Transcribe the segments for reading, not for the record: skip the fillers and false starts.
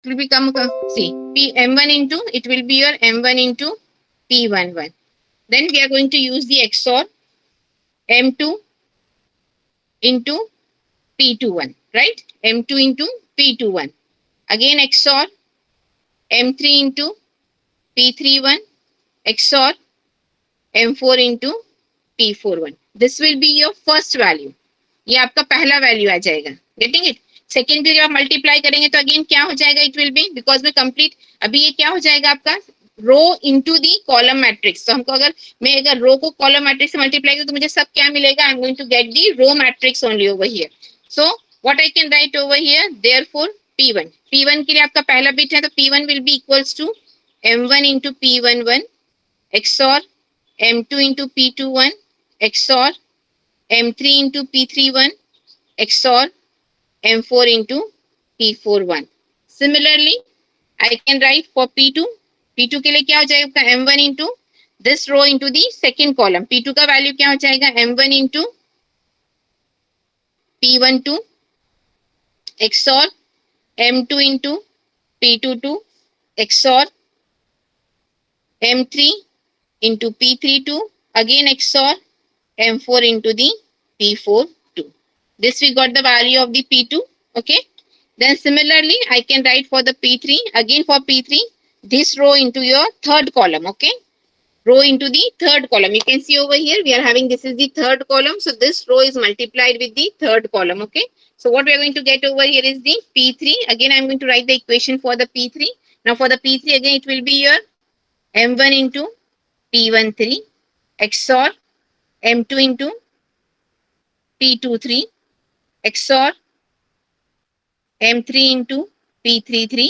it will become, see, P M1 into, it will be your M1 into P11. Then we are going to use the XOR M2 into P21, right? M2 into P21. Again XOR M3 into P31 XOR M4 into P41. This will be your first value. ये आपका पहला value आ जाएगा. Getting it. Second पे जब आप multiply करेंगे तो again क्या हो जाएगा, इट विल बी, बिकॉज में कंप्लीट, अभी ये क्या हो जाएगा आपका रो इनटू दी कॉलम मैट्रिक्स. तो हमको अगर रो को कॉलम मैट्रिक्स से मल्टीप्लाई करूं तो मुझे सब क्या मिलेगा, I am going to get the row matrix only over here. So what I can write over here, therefore P1 के लिए आपका पहला बिट है तो P1 will be equals to M1 into P11 XOR M2 into P21 XOR M3 into P31 XOR M4 into P41. Similarly, I can write for P2. P2 के लिए क्या हो जाएगा, M1 into this row into the second column. P2 का value क्या हो जाएगा, M1 into P12 XOR M2 into P22 XOR M3 into P32 again XOR M4 into the P42. This we got the value of the P2. Okay. Then similarly, I can write for the P3. Again for P3, this row into your third column. Okay. Row into the third column. You can see over here, we are having, this is the third column. So this row is multiplied with the third column. Okay. So what we are going to get over here is the P3. Again, I am going to write the equation for the P3. Now for the P3, again, it will be your M1 into P13 XOR M2 into P23 XOR M3 into P33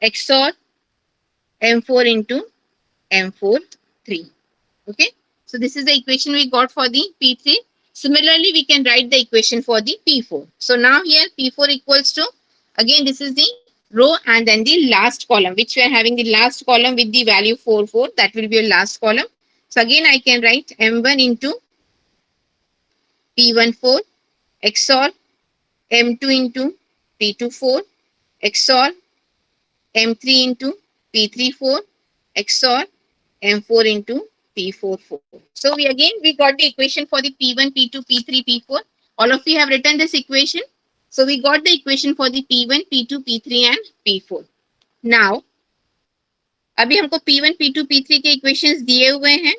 XOR M4 into M43. Okay. So this is the equation we got for the P3. Similarly, we can write the equation for the P4. So now here P4 equals to, again, this is the row and then the last column, which we are having the last column with the value 4, 4. That will be your last column. So again, I can write M1 into P14 XOR M2 into P24 XOR M3 into P34 XOR M4 into P44. So we got the equation for the P1, P2, P3, P4. All of you have written this equation. So we got the equation for the P1, P2, P3 and P4. Now, अभी हमको P1, P2, P3 के equations दिए हुए हैं.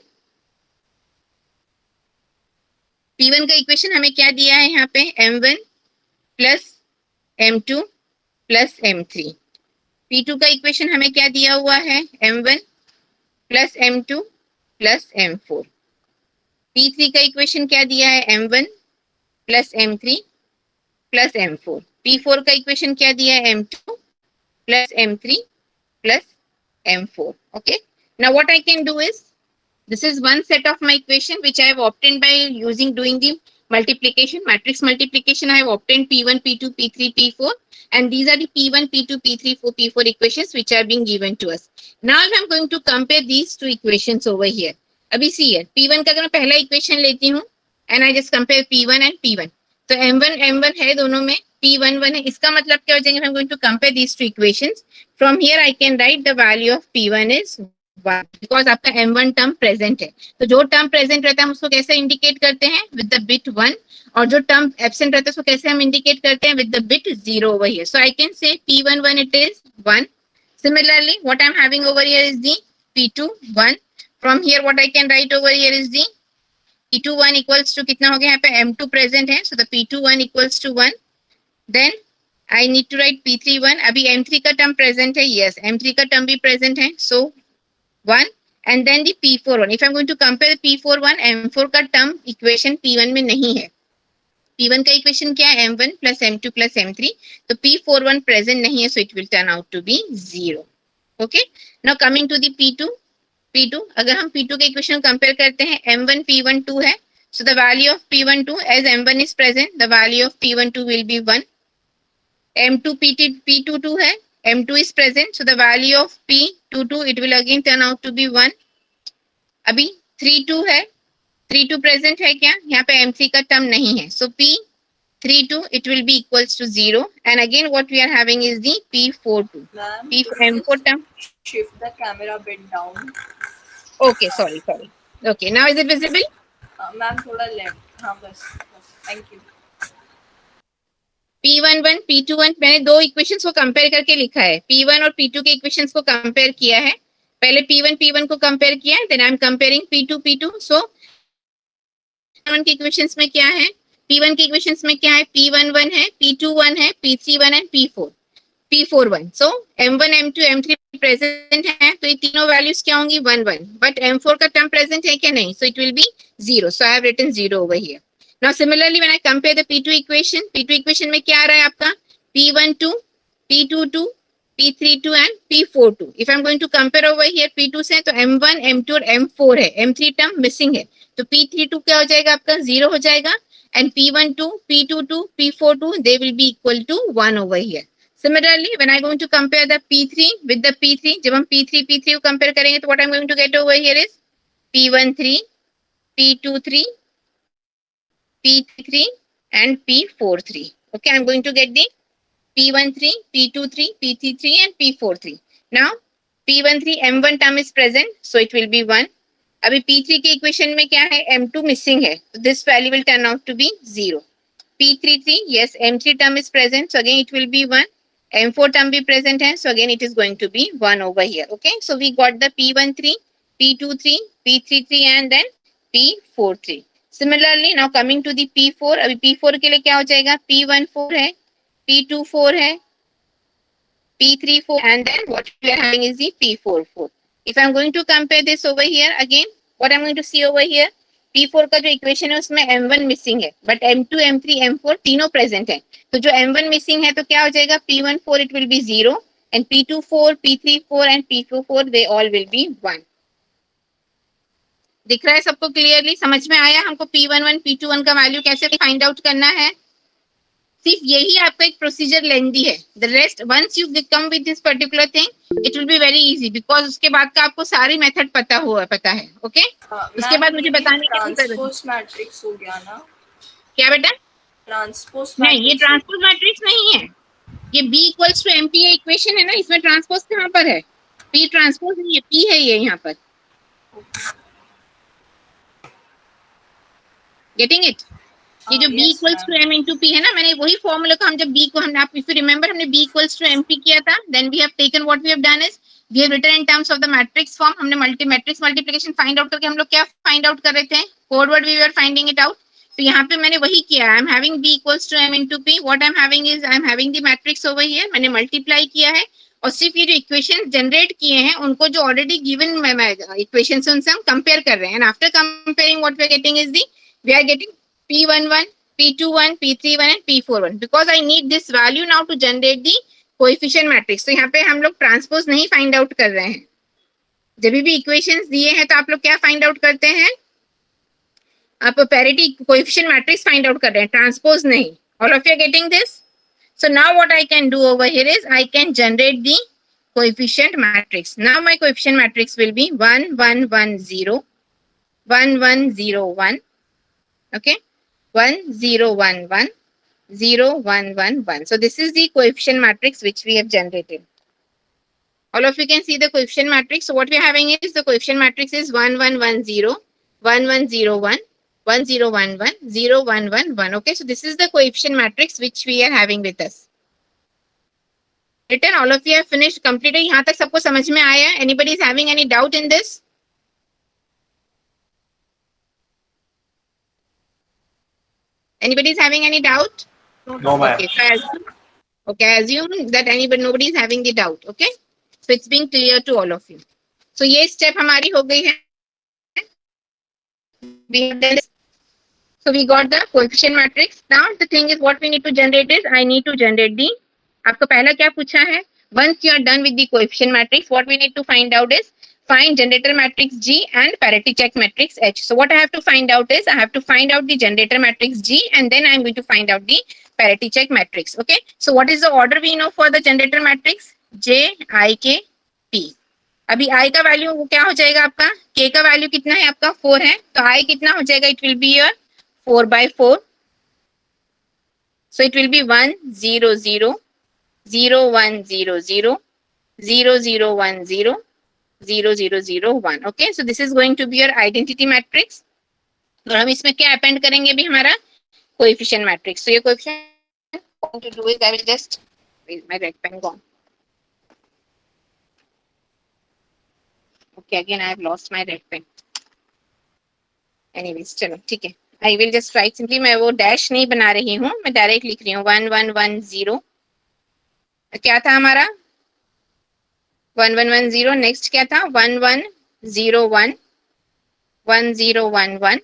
P1 का equation हमें क्या दिया है यहाँ पे, M1 plus M2 plus M3. P2 का इक्वेशन हमें क्या दिया हुआ है, M1 plus M2 plus M4. P3 का इक्वेशन क्या दिया है, M1 plus M3 plus M4. P4 का इक्वेशन क्या दिया है, M2 plus M3 plus M4. Okay. Now what I can do is, this is one set of my equation which I have obtained by doing the multiplication, matrix multiplication. I have obtained P1, P2, P3, P4, and these are the P1, P2, P3, P4 equations which are being given to us. Now if I'm going to compare these two equations over here. अभी see here, P1 का अगर मैं पहला equation लेती हूँ and I just compare P1 and P1. तो M1 है दोनों में, P11 है. इसका मतलब क्या हो जाएगा, I'm going to compare these two equations. From here I can write the value of P1 is 1 because आपका M1 टर्म प्रेजेंट है. तो जो टर्म प्रेजेंट रहता है हम उसको कैसे इंडिकेट करते हैं, विद द बिट 1, और जो टर्म एब्सेंट रहता है उसको कैसे हम इंडिकेट करते हैं, with the bit 0 over here. So I can say P11 it is 1. Similarly, what I'm having over here is the P2 1. From here what I can write over here is the P21 equals to, कितना हो गया यहाँ पे, M2 present है, so the P21 equals to 1. Then I need to write P31. अभी M3 का term present है, yes, M3 का टर्म भी प्रेजेंट है, so 1. And then the P41. If I'm going to compare P41, M4 का term equation P1 में नहीं है. P1 का इक्वेशन क्या है, M1 plus M2 plus M3. तो P41 प्रेजेंट नहीं है, so it will turn out to be 0. Okay. Now coming to the P2. अगर हम P2 के इक्वेशन कंपेयर करते हैं, M1 P12 है, so the value of P12 as M1 is present, the value of P12 will be 1. M2 P22 है, M2 is present, so the value of P22 it will again turn out to be 1. अभी 32 है, 32 present है क्या, यहाँ पे M3 का term नहीं है, so P 3 2, it will be equals to 0. And again what we are having is the P42. Ma'am, M4 term. Shift the camera bit down. Okay, sorry. Okay, now is it visible? Ma'am, थोड़ा left. हाँ बस. Thank you. P11 P21 मैंने दो equations को compare करके लिखा है. P1 और P2 के इक्वेशंस को कंपेयर किया है. पहले P1 को कंपेयर किया है, then I am comparing P2. So P1 के इक्वेशंस में क्या है? P1 के इक्वेशंस में क्या है? P11 है, P21 है, P31 and P41. So M1 M2 M3 present है, तो ये तीनों वैल्यूज क्या होंगी? 1 1. बट M4 का टर्म प्रेजेंट है क्या? नहीं. So it will be 0. So I have written 0 over here. Now similarly when I compare the P2 equation में क्या आ रहा है आपका? P12, P22, P32 and P42. If I'm going to compare over here P2 से तो M1, M2 और M4 है. M3 term missing है, तो P32 क्या हो जाएगा आपका? 0 हो जाएगा. And P12, P22, P42 they will be equal to 1 over here. Similarly when I going to compare the P3 with the P3, जब हम P3 को compare करेंगे तो what I'm going to get over here is P13, P23, P3 and P43. Okay, I'm going to get the P13, P23, P33 and P43. Now P13 M1 term is present, so it will be 1. अभी P3 के equation में क्या है? M2 missing है, so this value will turn out to be 0. P33, yes, M3 term is present, so again it will be 1. M4 term be present है, so again it is going to be 1 over here. Okay, so we got the P13, P23, P33 and then P43. Similarly now coming to the P4, अभी P4 के लिए क्या हो जाएगा? P14 है, P24 है, P34 and then what we are having is the P44. If I am going to compare this over here again, what I am going to see over here, P4 का जो equation है उसमें M1 missing है, but M2, M3, M4 तीनों present है. तो जो M1 missing है तो क्या हो जाएगा? P14 it will be 0 and P24, P34 and P44 they all will be 1. दिख रहा है सबको क्लियरली? समझ में आया हमको P11 P21 का वैल्यू कैसे फाइंड आउट करना है? सिर्फ यही आपका एक प्रोसीजर लेंदी है. The rest once you come with this particular thing it will be very easy, because उसके बाद का आपको सारी मेथड पता है. ओके, उसके बाद मुझे बताने की ट्रांसपोज मैट्रिक्स हो गया ना? क्या बेटा? ट्रांसपोज नहीं, ये ट्रांसपोज मैट्रिक्स नहीं है, ये B equals to MP equation है ना, इसमें ट्रांसपोज कहाँ पर है? P ट्रांसपोज नहीं है, P है ये यहाँ पर. Getting it? ये जो B equals to M into P है ना, मैंने वही फॉर्मूला को हम जब B को हमने, आप इफ यू रिमेंबर हमने B इक्वल्स टू MP किया था, then we have taken what we have done is we have written in terms of the matrix form. हमने मैट्रिक्स मल्टीप्लिकेशन फाइंड आउट करके हम लोग क्या फाइंड आउट कर रहे थे? Forward we were finding it out. तो यहाँ पे मैंने वही किया. I am having B equals to M into P. What I am having is I am having the matrix over here. मैंने मल्टीप्लाई किया है और सिर्फ ये जो इक्वेशन जनरेट किए हैं उनको जो ऑलरेडी गिवन इक्वेशन से उनसे हम कंपेयर कर रहे हैं. And after comparing what we are getting is the we are getting P11, P21, P31 and P41 because I need this value now to generate the coefficient matrix. तो यहाँ पे हम लोग ट्रांसपोज नहीं फाइंड आउट कर रहे हैं. जब भी इक्वेशंस दिए हैं तो आप लोग क्या फाइंड आउट करते हैं? आप parity coefficient matrix find out कर रहे हैं, ट्रांसपोज नहीं. All of you are getting this? So now what I can do over here is I can generate the coefficient matrix. Now my coefficient matrix will be 1 1 1 0 1 1 0 1. Okay, 1 0 1 1 0 1 1 1. So this is the coefficient matrix which we have generated. All of you can see the coefficient matrix. So what we are having is the coefficient matrix is 1 1 1 0 1 1 0 1 1 0 1 1 0 1 1 1. Okay, so this is the coefficient matrix which we are having with us. Written, all of you have finished completed. यहाँ तक सबको समझ में आया? Anybody is having any doubt in this? Anybody is having any doubt? No, ma'am. Okay, I assume that nobody is having the doubt. Okay, so it's being clear to all of you. So ये step हमारी हो गई है. We have done this. So we got the coefficient matrix. Now the thing is what we need to generate is I need to generate the. आपको पहला क्या पूछा है? Once you are done with the coefficient matrix, what we need to find out is find generator matrix G and parity check matrix H. So what I have to find out is I have to find out the generator matrix G and then I am going to find out the parity check matrix. Okay. So what is the order we know for the generator matrix? J, I, K, P. अभी I का value क्या हो जाएगा आपका? K का value कितना है आपका? 4 है. तो I कितना हो जाएगा? It will be your 4 by 4. So it will be 1 0 0 0 1 0 0 0 0 1 0 0 0 0 1. Okay, so this is going to be your identity matrix. और हम इसमें क्या अपेंड करेंगे भी हमारा कोएफिशिएंट मैट्रिक्स. So ये coefficient going to do is I will just where's my red pen gone. Okay, again I have lost my red pen. Anyways, चलो ठीक है. I will just write simply. मैं वो dash नहीं बना रही हूँ, मैं डायरेक्ट लिख रही हूँ 1 1 1 0. क्या था हमारा 1 1 1 0. नेक्स्ट क्या था 1 1 0 1 1 0 1 1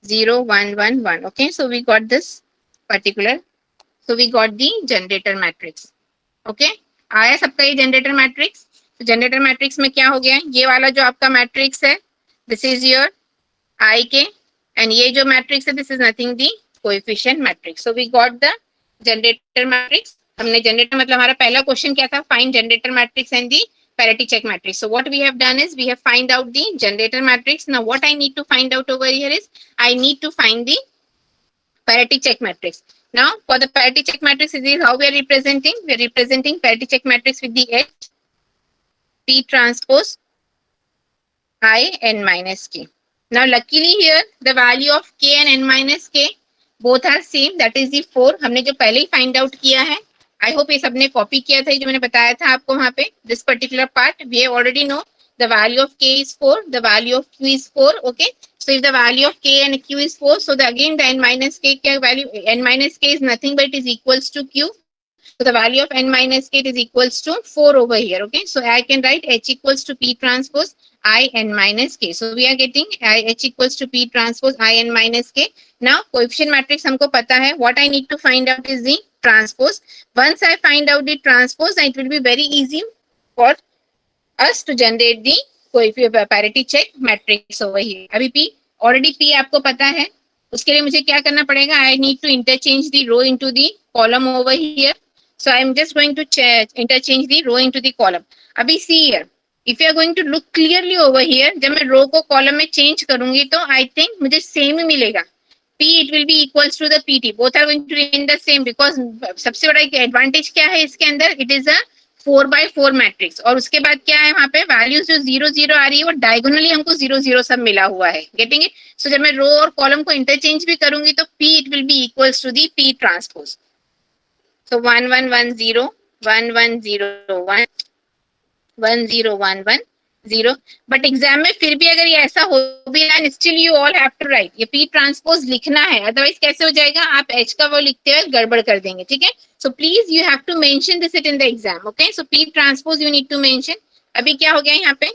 0 1 1 1. Okay, so we got this particular. So we got the generator matrix. Okay, आया सबका ये जनरेटर मैट्रिक्स. तो जनरेटर मैट्रिक्स में क्या हो गया, ये वाला जो आपका मैट्रिक्स है दिस इज योर आई के, एंड ये जो मैट्रिक्स है this is nothing the coefficient matrix. So we got the generator matrix. हमने जनरेटर मतलब हमारा पहला क्वेश्चन क्या था, find generator matrix and the parity check matrix. So what we have done is we have find out the generator matrix. Now what I need to find out over here is I need to find the parity check matrix. Now for the parity check matrix, this is how we are representing. We are representing parity check matrix with the H P transpose I n minus k. Now luckily here the value of k and n minus k both are same, that is the 4. हमने जो पहले ही find out किया है, I hope ये सबने copy किया था जो मैंने बताया था आपको वहां पे. This particular part we already know the value of k is 4, the value of q is 4. Okay, so if the value of k and q is 4, so the again the n minus k value, n minus k is nothing but it is equals to q. So the value of n minus k is equals to 4 over here. Okay, so I can write h equals to p transpose I n minus k. So we are getting h equals to p transpose I n minus k. Now coefficient matrix हमको पता है. What I need to find out is the transpose. Once I find out the transpose, it will be very easy for us to generate the parity check matrix over here. अभी p already p आपको पता है, उसके लिए मुझे क्या करना पड़ेगा, I need to interchange the row into the column over here. So I am just going to interchange the row into the column. अभी see here, if you are going to look clearly over here, जब मैं row को column में change करूंगी तो I think मुझे same ही मिलेगा. P it will be equals to the PT. Both are going to remain the same because सबसे बड़ा एडवांटेज क्या है इसके अंदर, it is a 4x4 matrix. और उसके बाद क्या है वहां पे वैल्यूज जो 0 0 आ रही है वो डायगोनली हमको 0 0 सब मिला हुआ है. Getting it. सो जब मैं रो और कॉलम को इंटरचेंज भी करूंगी तो P it will be equals to the P transpose. So 1 1 1 0 1 1 0 1 1 0 1 1 0. But exam में फिर भी अगर ये ऐसा हो भी है, still you all have to write, ये पी ट्रांसपोज लिखना है, अदरवाइज कैसे हो जाएगा, आप एच का वो लिखते हुए गड़बड़ कर देंगे. ठीक है, so please you have to mention this it in the exam. Okay, so P transpose you need to mention. अभी क्या हो गया यहाँ पे,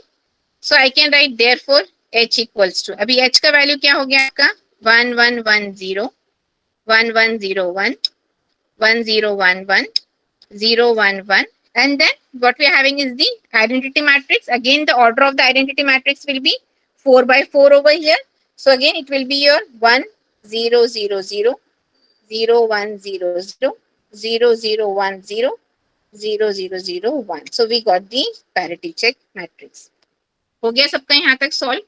so I can write therefore H equals to, अभी एच का वैल्यू क्या हो गया आपका 1 1 1 0 1 1 0 1 1 0 1 1 0 1 1. And then what we are having is the identity matrix. Again, the order of the identity matrix will be 4x4 over here. So again, it will be your 1 0 0 0 0 1 0 0 0 0 1 0 0 0 0 1. So we got the parity check matrix. हो गया सबका यहाँ तक solve.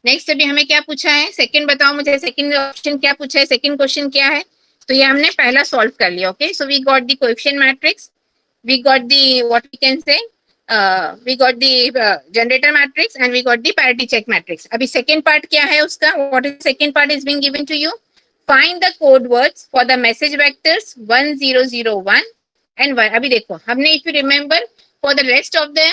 Next अभी हमें क्या पूछा है, सेकंड बताओ मुझे, सेकंड ऑप्शन क्या पूछा है, सेकंड क्वेश्चन क्या है. तो ये हमने पहला सॉल्व कर लिया. Okay, so we got the coefficient matrix, we got the what we can say we got the generator matrix and we got the parity check matrix. अभी second part क्या है उसका, what is second part is being given to you. Find the code words for the message vectors 1 0 0 1 and 1. अभी देखो हमने, if you remember, for the rest of the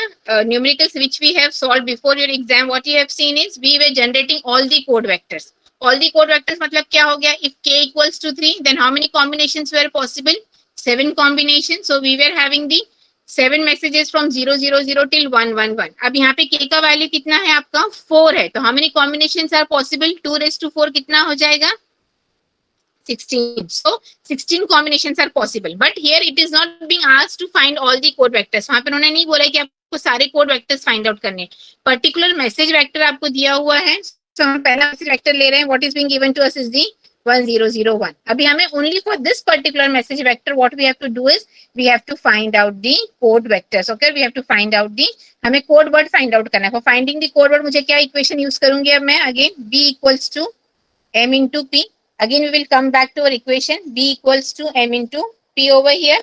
numericals which we have solved before your exam, what you have seen is we were generating all the code vectors. All the code vectors मतलब क्या हो गया, if k equals to 3 then how many combinations were possible, 7 combinations. So we were having the 7 messages from 0 0 0 till 1 1 1. अब यहाँ पे k का value कितना है आपका 4 है, तो how many combinations are possible, 2 raised to 4 कितना हो जाएगा 16. So 16 combinations are possible. But here it is not being asked to find all the code vectors. वहाँ पे उन्होंने नहीं बोला कि आपको सारे code vectors find out करने. Particular message vector आपको दिया हुआ है, so हम पहला message vector ले रहे हैं. What is being given to us is the 1 0 0 1. अभी हमें only for this particular message vector what we have to do is we have to find out the code vectors. Okay, we have to find out the, हमें code word find out करना है. For finding the code word मुझे क्या equation use करूंगी अब मैं, again b equals to m into p. Again, we will come back to our equation B equals to M into P over here.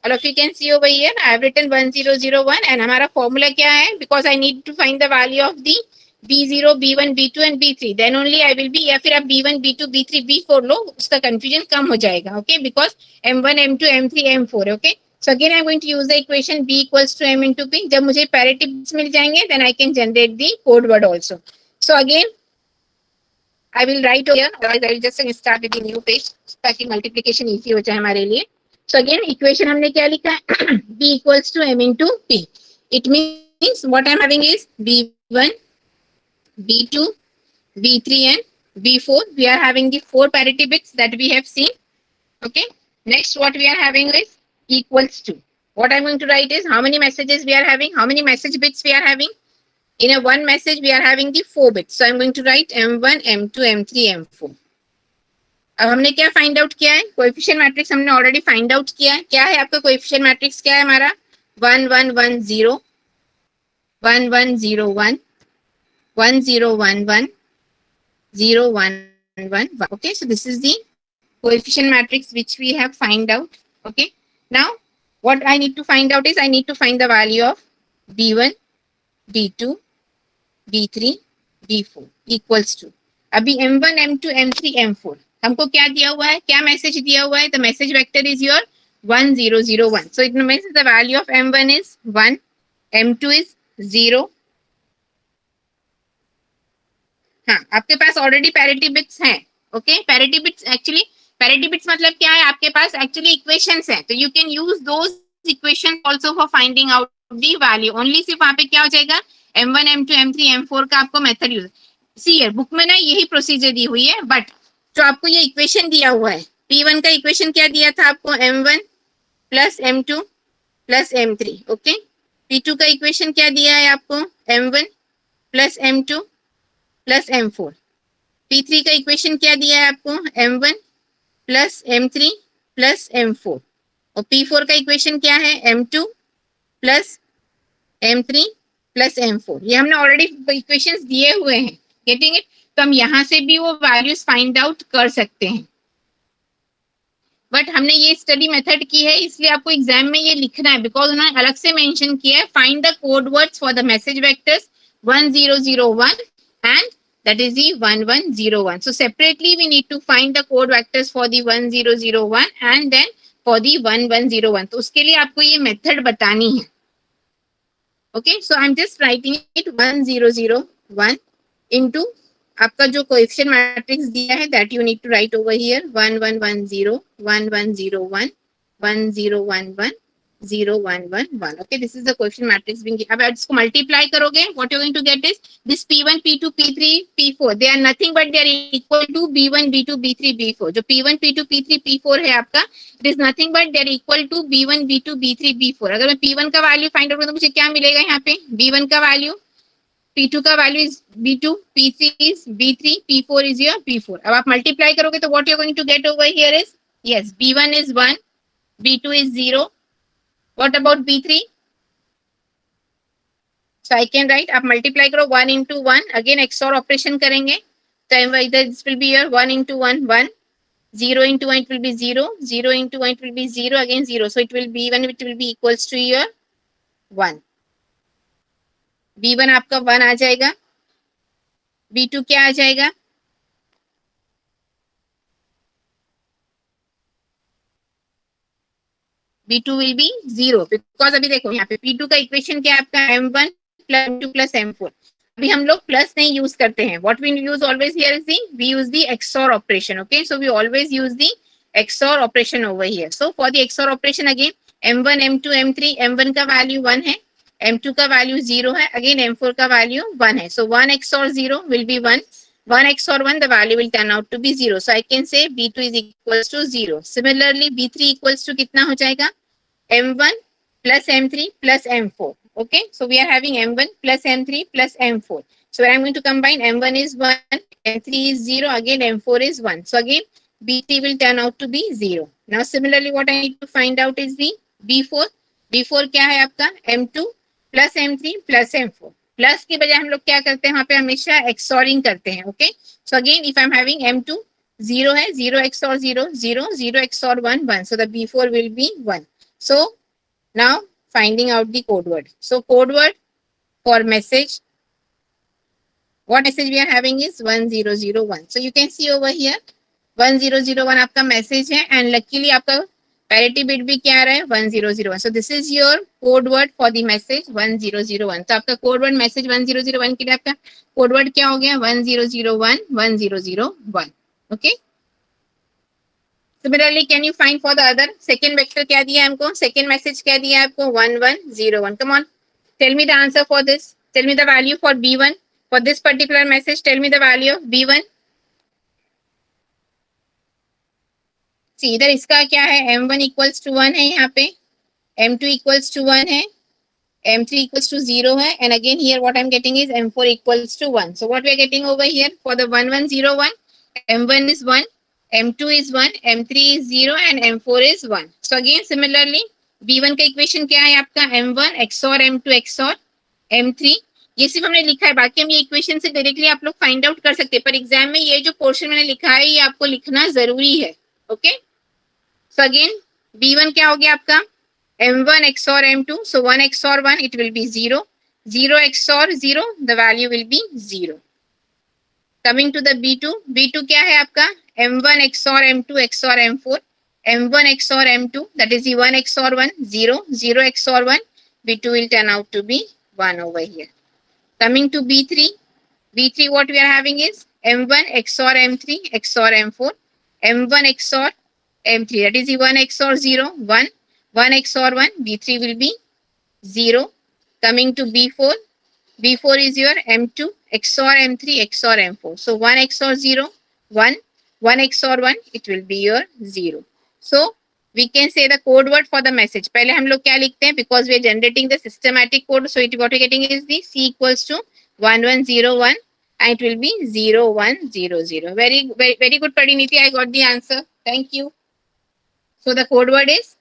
All of you can see over here, I have written 1001 and हमारा formula क्या है? Because I need to find the value of the B0, B1, B2 and B3. Then only I will be, या फिर आप B1, B2, B3, B4 लो, उसका confusion कम हो जाएगा. Okay, because M1, M2, M3, M4. Okay. So again, I'm going to use the equation B equals to M into P. जब मुझे parity bits मिल जाएंगे, then I can generate the code word also. So again, I will write over here. Otherwise, I will just start with the new page ताकि multiplication easy हो जाए हमारे लिए. So again, equation हमने क्या लिखा है? B equals to M into P. It means what I'm having is B1, B2, B3 and B4. We are having the 4 parity bits that we have seen. Okay. Next, what we are having is equals to. What I'm going to write is how many messages we are having, how many message bits we are having. In a one message, we are having the 4 bits. So I'm going to write M1, M2, M3, M4. अब हमने क्या find out किया है? Coefficient matrix हमने already find out किया है. क्या है आपका कोएफिशिएंट मैट्रिक्स? क्या है हमारा? 1 1 1 0 1 1 0 1 1 0 1 1 0 1 1 1. Okay, so this is the coefficient matrix which we have find out. Okay, now what I need to find out is I need to find the value of B1, B2, B3, B4 equals to. अभी M1, M2, M3, M4 हमको क्या दिया हुआ है? क्या message दिया हुआ है? The message vector is your 1001. So it means the value of M1 is 1, M2 is 0. हाँ, आपके पास ऑलरेडी पैरिटी बिट्स हैं. Okay, parity bits actually parity bits मतलब क्या है? आपके पास एक्चुअली इक्वेशंस हैं, तो you can use those equation also for finding out the value. Only सिर्फ वहां पे क्या हो जाएगा? M1, M2, M3, M4 का आपको method use. See here book में ना यही प्रोसीजर दी हुई है, बट जो आपको ये इक्वेशन दिया हुआ है, P1 का इक्वेशन क्या दिया था आपको? M1 plus M2 plus M3. Okay, P2 का इक्वेशन क्या दिया है आपको? M1 plus M2 plus M4. P3 का इक्वेशन क्या दिया है आपको? M1 plus M3 plus M4. और P4 का इक्वेशन क्या है? M2 plus M3 plus M4. ये हमने ऑलरेडी इक्वेशंस दिए हुए हैं. Getting it? तो हम यहाँ से भी वो वैल्यूज फाइंड आउट कर सकते हैं, बट हमने ये स्टडी मेथड की है इसलिए आपको एग्जाम में ये लिखना है, बिकॉज उन्होंने अलग से मेंशन किया है find the code words for the message vectors 1001 and that is the 1101. So separately we need to find the code vectors for the 1001 and then for the 1101. तो उसके लिए आपको ये मेथड बतानी है. Okay, so I'm just writing it 1001 into आपका जो coefficient matrix दिया है that you need to write over here 1110 1101 1011 0111. Okay, this is the coefficient matrix being given. अब आप इसको मल्टीप्लाई करोगे, what you're going to get is this P1, P2, P3, P4. They are nothing but they are equal to B1, B2, B3, B4. जो P1, P2, P3, P4 है आपका, it is nothing but they are equal to B1, B2, B3, B4. अगर मैं P1 का value find out करूँ तो मुझे क्या मिलेगा यहाँ पे? B1 का वैल्यू, P2 का value is B2, P3 is B3, P4 is your P4. अब आप मल्टीप्लाई करोगे तो what you're going to get over here is, yes, B1 is 1, B2 is 0. What about B3? So I can write, आप multiply करो 1 into 1, again XOR operation करेंगे, तो either this will be your 1 into 1, 1, 0 into 1 it will be 0, 0 into 1 it will be 0, again 0, so it will be 1, it will be equals to your 1. B1 आपका 1 आ जाएगा, B2 क्या आ जाएगा? B2 will be 0 because अभी देखो यहाँ पे P2 का equation क्या है आपका? M1 plus M2 plus M4. अभी हम लोग प्लस नहीं यूज करते हैं. What we use always here is we use the XOR operation. Okay, so we always use the XOR operation over here. So for the XOR operation again M1, M2, M3, M1 का value 1 है, M2 का value 0 है, again M4 का value 1 है. So 1 XOR 0 will be 1. 1 XOR 1, the value will turn out to be 0. So I can say B2 is equals to 0. Similarly, B3 equals to कितना हो जाएगा? M1 plus M3 plus M4. Okay, so we are having M1 plus M3 plus M4. So when I'm going to combine, M1 is 1, M3 is 0, again M4 is 1. So again, B3 will turn out to be 0. Now similarly, what I need to find out is the B4. B4 क्या है आपका? M2 plus M3 plus M4. Plus के बजाय हम लोग क्या करते हैं? वहाँ पे हमेशा एक्सोरिंग करते हैं. Okay, so again if I am having M2 0 है, 0 XOR 0, 0, 0 XOR 1, 1. So the B4 will be 1. So now finding out the code word. So code word for message, what message we are having is 1001. So you can see over here 1001 आपका message है and luckily आपका parity bit भी क्या आ रहा है 1001. सो this is your code word for the message 1001. तो आपका code word message 1001 के लिए आपका कोड वर्ड क्या हो गया 1001 1001. Okay. Similarly can you find for the other. Second vector क्या दिया है हमको, सेकेंड मैसेज क्या दिया है आपको 1101. Come on, tell me the answer for this. Tell me the value for B1 for this particular message. Tell me the value of B1. See इधर इसका क्या है M1 इक्वल्स टू 1 है, यहाँ पे M2 इक्वल्स टू 1 है, M3 equals to 0 है, and again here what I'm getting is M4 equals to 1. So what we are getting over here for the 1101, M1 is 1, M2 is 1, M3 is 0 and M4 is 1. So again similarly B1 का equation क्या है आपका M1 XOR M2 XOR M3. ये सिर्फ हमने लिखा है, बाकी हम ये इक्वेशन से डायरेक्टली आप लोग फाइंड आउट कर सकते हैं, पर एग्जाम में ये जो पोर्शन मैंने लिखा है ये आपको लिखना जरूरी है. ओके. सो अगेन B1 क्या हो गया आपका M1 XOR M2. So 1 XOR 1, it will be 0. 0 XOR 0, the value will be 0. Coming to the B2. B2 क्या है आपका M1 XOR M2 XOR M4. M1 XOR M2, that is the 1 XOR 1, 0. 0 XOR 1, B2 will turn out to be 1 over here. Coming to B3. B3 what we are having is M1 XOR M3 XOR M4. M1 XOR M3, that is the 1 XOR 0, 1. 1 XOR 1, B3 will be 0. Coming to B4, B4 is your M2 XOR M3 XOR M4. So 1 XOR 0, 1, 1 XOR 1, it will be your 0. So we can say the code word for the message. पहले हम लोग क्या लिखते हैं, because we are generating the systematic code, so what we are getting is the C equals to 1101 and it will be 0100. Very good Pradiniti, I got the answer. Thank you. So the code word is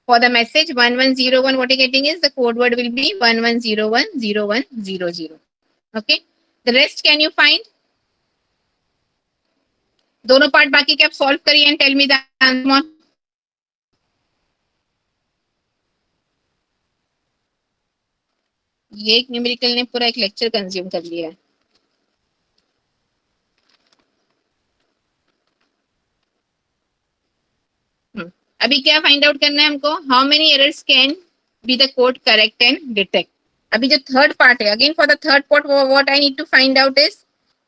for the message 1101, what you're getting is the code word will be 11010100. Okay. The rest can you find? दोनों part बाकी के आप solve करिए and tell me the answer. ये एक numerical ने पूरा एक लेक्चर कंज्यूम कर लिया है. अभी क्या फाइंड आउट करना है हमको, how many errors can be the code correct and detect. अभी जो थर्ड पार्ट है, again for the third part what I need to find out is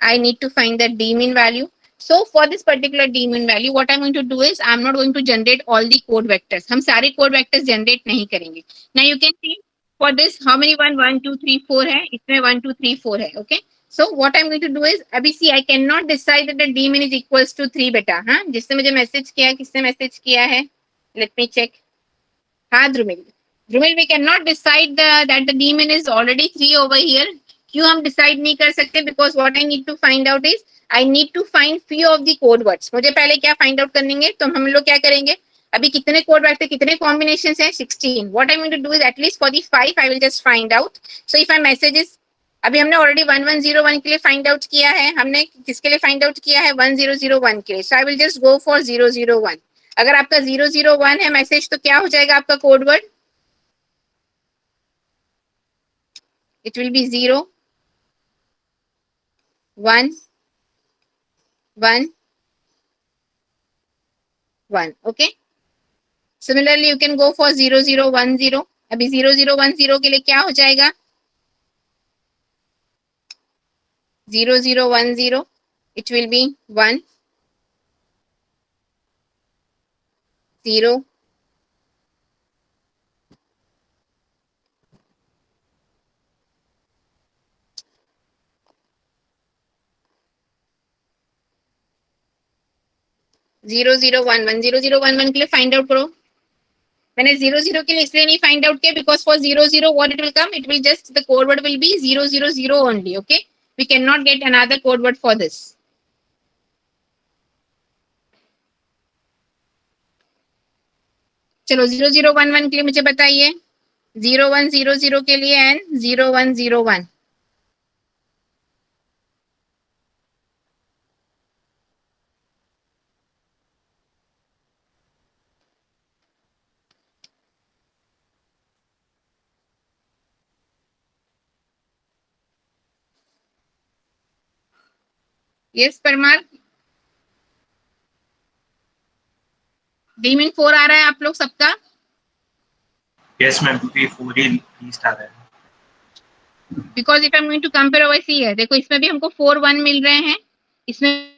I need to find the d mean value. So for this particular d mean value what I'm going to do is I'm not going to generate all the code vectors. हम सारे code vectors generate नहीं करेंगे. Now you can see for this how many 1 2 3 4 है, इसमें 1 2 3 4 है. Okay. So what I'm going to do is अभी see I cannot decide that the d mean is equals to 3 बेटा. हाँ, जिसने मुझे मैसेज किया, किसने मैसेज किया है, let me check. हाँ Dhrumil, we cannot decide that the d mean is already 3 over here. क्यों हम decide नहीं कर सकते, because what I need to find out is I need to find few of the code words. मुझे पहले क्या find out करेंगे, तो हम लोग क्या करेंगे, अभी कितने कोड वेक्टर, कितने कॉम्बिनेशंस हैं 16. what I'm going to do is at least for the 5 I will just find out. So if my message is, अभी हमने ऑलरेडी 1101 के लिए फाइंड आउट किया है, हमने किसके लिए फाइंड आउट किया है 1001 के लिए. So I will just go for 001. अगर आपका 001 है मैसेज तो क्या हो जाएगा आपका code word, it will be 0 1 1 1. Okay. Similarly you can go for 0010. अभी 0010 के लिए क्या हो जाएगा 0010, it will be 1 0 0011. 0011 के लिए फाइंड आउट करो. मैंने 00 के लिए इसलिए नहीं फाइंड आउट किया because for 00 what it will come, it will just the code word will be 000 only. Okay, we cannot get another code word for this. चलो 0011 के लिए मुझे बताइए, 0100 के लिए and 0101. Yes Parmar, D mean 4 आ रहा है आप लोग सबका? यस मैम, क्योंकि 4 ही लीस्ट आ रहा है। Because if I am going to compare over C है, देखो इसमें भी हमको 4 1 मिल रहे हैं, इसमें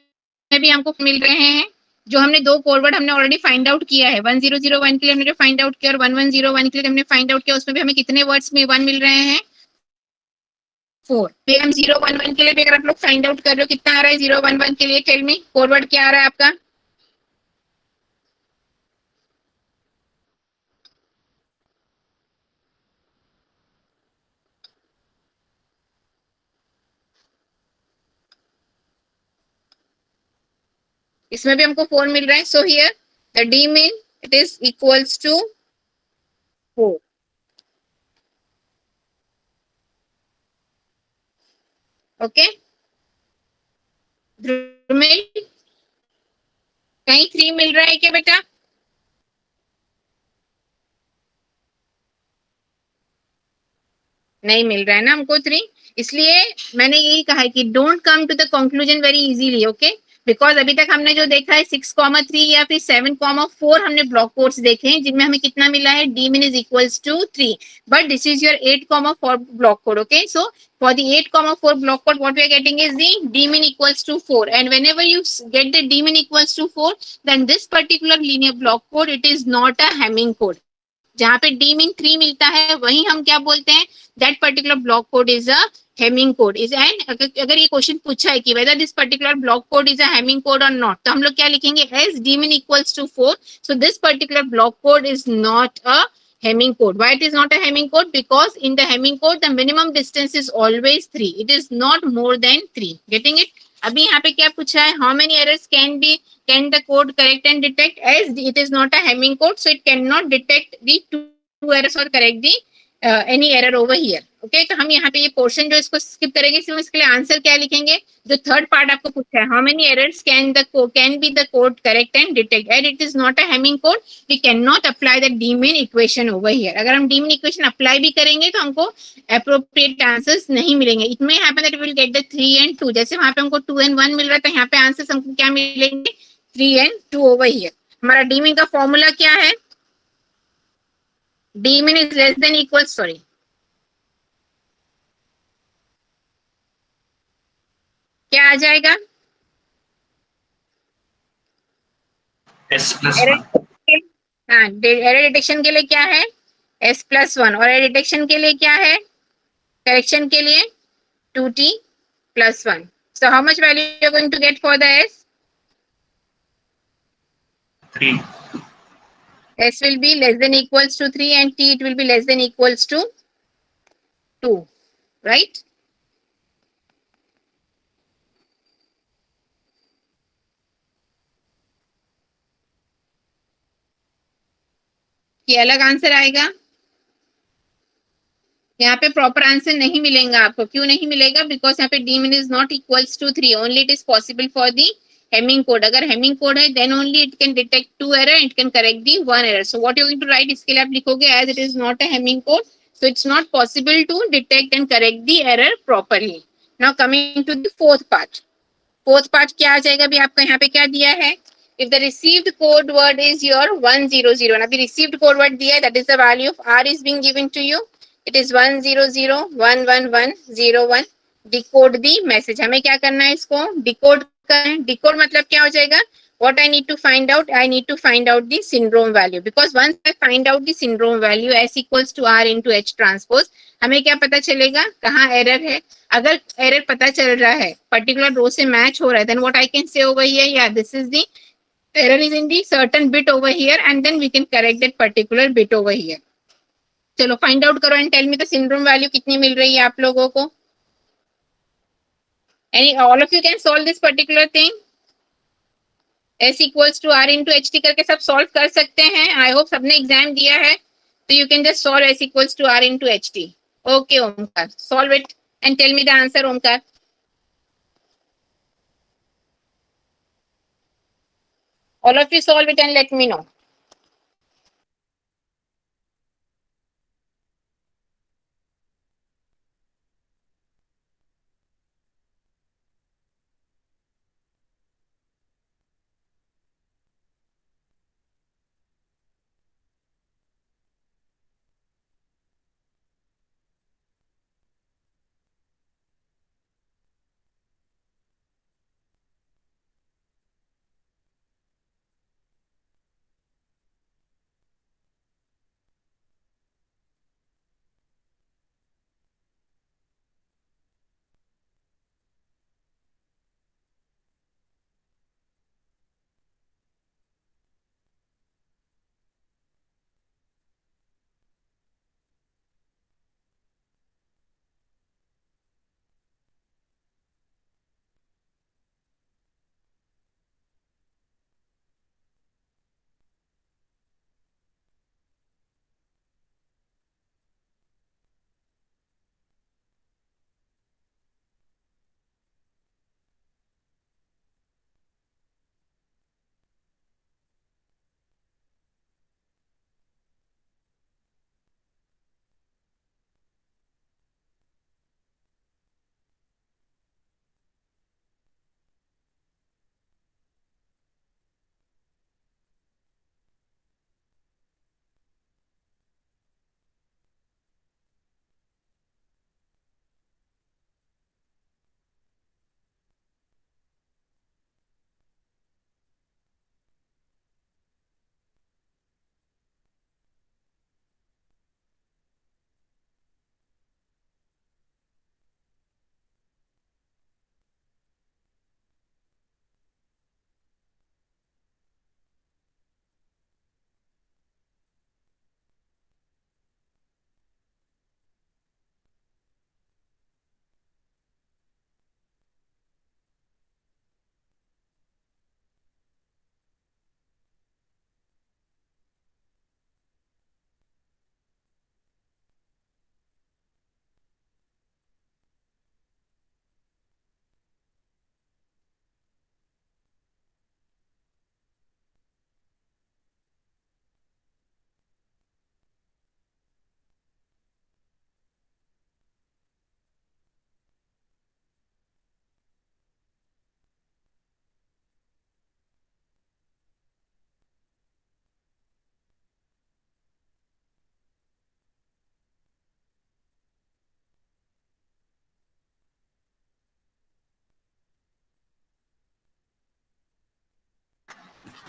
भी हमको मिल रहे हैं। जो हमने दो कोडवर्ड हमने ऑलरेडी फाइंड आउट किया है, 1001 के लिए हमने जो फाइंड आउट किया और 1101 के लिए हमने फाइंड आउट किया, उसमें भी हमें कितने वर्ड्स में 1 मिल रहे हैं? 4। फिर हम 011 के लिए भी अगर आप लोग फाइंड आउट कर रहे हो, कितना आ रहा है 011 के लिए? टेल मी, कोडवर्ड क्या आ रहा है आपका? इसमें भी हमको 4 मिल रहा है। So here the D mean it is equals to 4। Okay Dhrumil, कहीं 3 मिल रहा है क्या बेटा? नहीं मिल रहा है ना हमको 3, इसलिए मैंने यही कहा है कि don't come to the conclusion very easily, okay? Because अभी तक हमने जो देखा है 6,3 या फिर 7,4 हमने ब्लॉक कोड्स देखे हैं, जिनमें हमें कितना मिला है? D mean is equals to 3, but this is your 8,4 block code, okay? So for the 8,4 block code, what we are getting is the d min equals to 4, and whenever you get the d min equals to 4, then this particular linear block code, it is not a Hamming code. जहाँ पे D mean 3 मिलता है वही हम क्या बोलते हैं? That particular block code is a Hamming code is. And अगर ये क्वेश्चन पूछा है कि whether this particular block code is a Hamming code और नॉट, तो हम लोग क्या लिखेंगे? As D mean equals to 4, so this particular block code is not a Hamming code. Why it is not a Hamming code? Because in the Hamming code the minimum distance is always 3. It is not more than 3. Getting it? अभी यहाँ पे क्या पूछा है? How many errors can the code correct and detect? As it is not a Hamming code, so it cannot detect the two errors or correct the any error over here. Okay, तो हम यहाँ पे ये portion जो इसको skip करेंगे, सिर्फ इसके लिए आंसर क्या लिखेंगे? जो थर्ड पार्ट आपको पूछा है, how many errors can be the code correct and detect, and it is not a Hamming code, we can not apply the D mean equation over here. अगर हम डी मीन इक्वेशन अप्लाई भी करेंगे तो हमको appropriate answers नहीं मिलेंगे। It may happen that we will get the 3 and 2, जैसे वहां पे हमको 2 and 1 मिल रहा था, यहाँ पे आंसर्स हमको क्या मिलेंगे? 3 and 2 ओवर हियर। हमारा डी मीन का फॉर्मूला क्या है? D mean is less than equal, sorry, क्या आ जाएगा? S+1। हाँ, एरर डिटेक्शन के लिए क्या है? S+1, और एरर डिटेक्शन के लिए क्या है? करेक्शन के लिए 2t+1. So how much value you are going to get for the S? 3. S will be less than equals to 3 and t it will be less than equals to 2, right? ये अलग answer आएगा। यहाँ पे proper answer नहीं मिलेगा आपको। क्यों नहीं मिलेगा? बिकॉज यहाँ पे D mean is not equals to 3, only it is possible for the Hamming code. अगर हेमिंग कोड है then only it can detect 2 error, it can correct the 1 error. So what you going to write, इसके लिए आप लिखोगे as it is not a Hamming code, so it's not possible to detect and correct the error properly. Now coming to the fourth part. Fourth part क्या आ जाएगा? अभी आपको यहाँ पे क्या दिया है? If the received code word is your 100, and अभी received code word दिया है, that is the value of R is being given to you. It is 100111101. Decode the message. हमें क्या करना है? इसको decode करना है। Decode मतलब क्या हो जाएगा? What I need to find out? I need to find out the syndrome value, because once I find out the syndrome value S equals to R into H transpose, हमें क्या पता चलेगा? कहाँ एरर है? अगर एरर पता चल रहा है, पर्टिकुलर रो से मैच हो रहा है, then what I can say over here, yeah, this is the error is in the certain bit over here, and then we can correct that particular bit over here. चलो find out करो and tell me the syndrome value कितनी मिल रही है आप लोगों को? Any all of you can solve this particular thing? S equals to R into H T करके सब सॉल्व कर सकते हैं। आई होप सबने एग्जाम दिया है, तो you can just solve S equals to R into H T. Okay Omkar, solve it and tell me the answer Omkar. All of you solve it and let me know.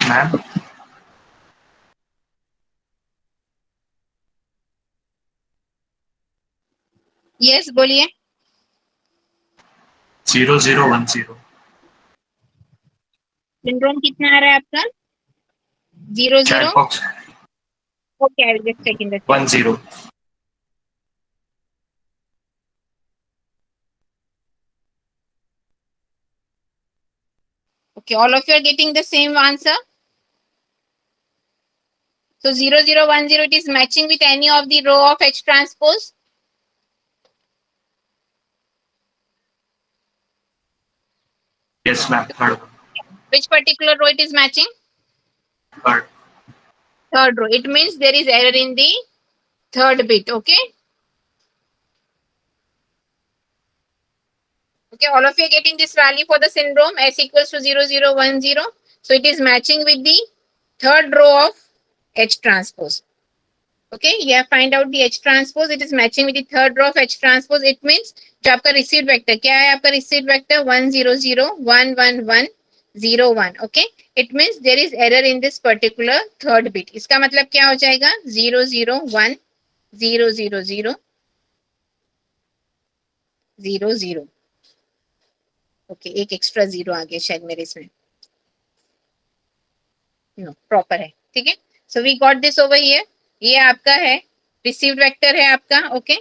Ma'am yes बोलिए। 0010 syndrome कितना आ रहा है आपका? 00। Chat box okay, I will just check in the chat. 10 Okay, all of you are getting the same answer. So 0010, it is matching with any of the row of H transpose. yes ma'am third Which particular row it is matching? third Third row. It means there is error in the third bit. Okay. Okay, all of you are getting this value for the syndrome S equals to 0010. So it is matching with the third row of H transpose. Okay, you have find out the H transpose. It is matching with the third row of H transpose. It means जो आपका received vector क्या है? आपका received vector 1001101. Okay, it means there is error in this particular third bit. इसका मतलब क्या हो जाएगा? 00100000. ओके, एक एक्स्ट्रा जीरो आ गया शायद मेरे इसमें। नो, प्रॉपर है, ठीक है। So we got this over here. ये आपका है रिसीव्ड वेक्टर है आपका। ओके,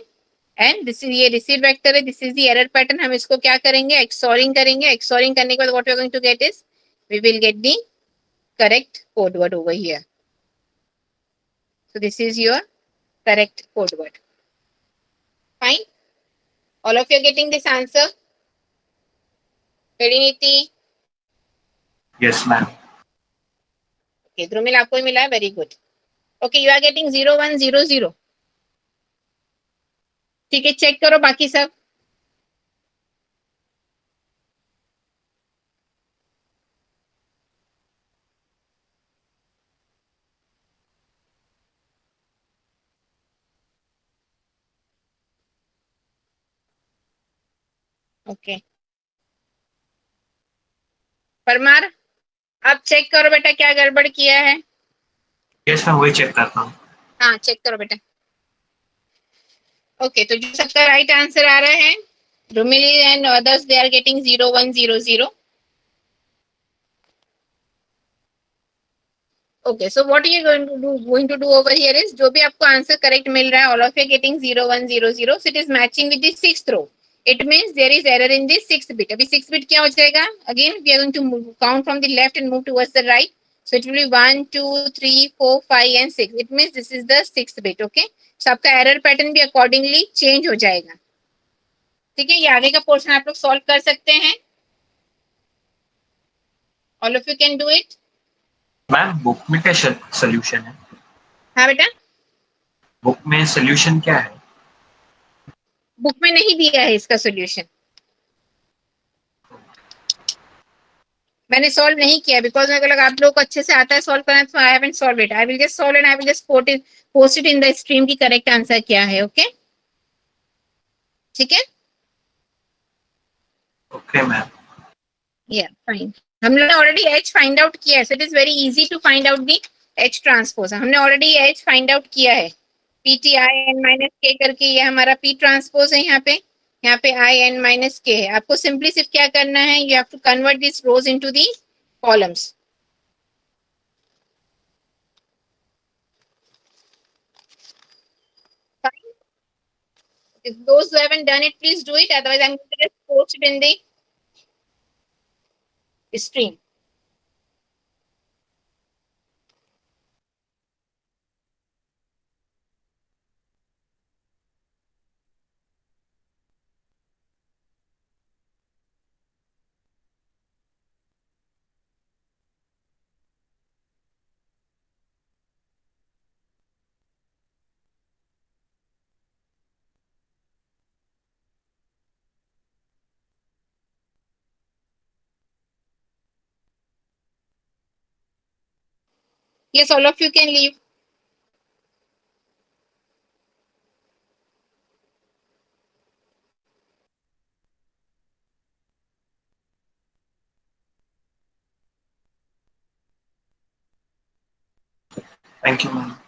एंड दिस इज ये रिसीव्ड वेक्टर है, this is the error pattern. हम इसको क्या करेंगे? एक्सोरिंग करेंगे। एक्सोरिंग करने के बाद what we are going to get is we will get the correct code word over here. So this is your correct code word. Fine, all of you are getting this answer? Niti? yes ma'am okay, Dhrumil आपको ही मिला है, very good. Okay, you are getting 0100। ठीक है, check करो बाकी सब। Okay, Parmar आप चेक करो बेटा क्या गड़बड़ किया है। yes मैं वही चेक करता हूँ। हाँ, चेक करो बेटा। ओके, तो जो सबका राइट आंसर आ रहा है, Rumili and others they are getting 0100। Okay, so what you going to do over here is, जो भी आपको आंसर करेक्ट मिल रहा है, all of you getting 0100, so it is matching with the sixth row. It means there is error in the sixth bit. अभी sixth bit क्या हो जाएगा? Again we are going to count from the left end move towards the right. So it will be 1 2 3 4 5 and 6. It means this is the sixth bit. Okay, so आपका error pattern भी accordingly change हो जाएगा। ठीक है, ये आगे का portion आप लोग सॉल्व कर सकते हैं। All of you can do it. Ma'am book में क्या सोल्यूशन है? हाँ बेटा, बुक में सोल्यूशन क्या है? बुक में नहीं दिया है इसका सोल्यूशन, मैंने सॉल्व नहीं किया बिकॉज मेरे को लगा आप लोग को अच्छे से आता है सॉल्व करना, तो I haven't solve it. I will just solve and I will just post it in the stream की करेक्ट आंसर क्या है। ओके, ठीक है। ओके मैम या फाइन, हमने ऑलरेडी एच फाइंड आउट किया है, so it is very easy to find out the H transpose. हमने ऑलरेडी एच फाइंड आउट किया है, P T I N minus K करके, ये हमारा पी ट्रांसपोज है। यहाँ पे आई एन माइनस के है। आपको सिंपली सिर्फ क्या करना है, you have to convert this rows into the columns. If those who haven't done it, please do it. Otherwise, I'm going to just post it in the stream. Yes, all of you can leave. Thank you, ma'am.